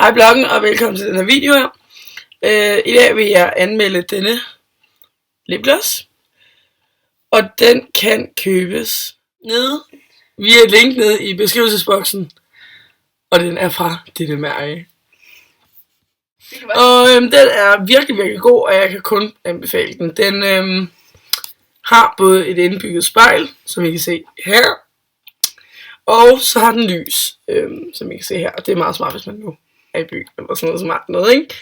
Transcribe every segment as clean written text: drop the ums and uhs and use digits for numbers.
Hej bloggen og velkommen til den her video her. I dag vil jeg anmelde denne lipgloss. Og den kan købes nede via et link nede i beskrivelsesboksen. Og den er fra dette mærke. Og den er virkelig god, og jeg kan kun anbefale den. Den har både et indbygget spejl, som I kan se her. Og så har den lys, som I kan se her. Og det er meget smart, hvis man nu er i by eller sådan noget smart noget, ikke?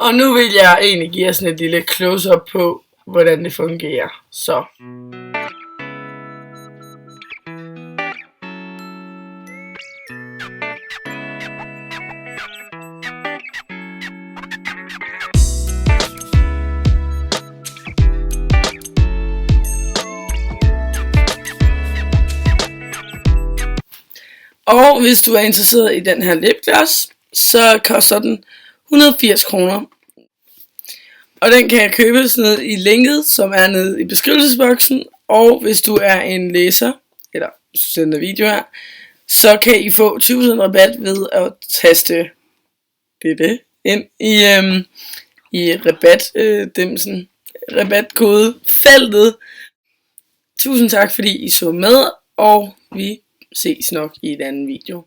Og nu vil jeg egentlig give jer sådan et lille close-up på, hvordan det fungerer. Så. Og hvis du er interesseret i den her lipgloss, så koster den 180 kroner. Og den kan købes ned i linket, som er nede i beskrivelsesboksen. Og hvis du er en læser, eller hvis du sender video her, så kan I få 20% rabat ved at taste det ind i rabatdimsen, rabatkode feltet. Tusind tak fordi I så med, og vi ses nok i en anden video.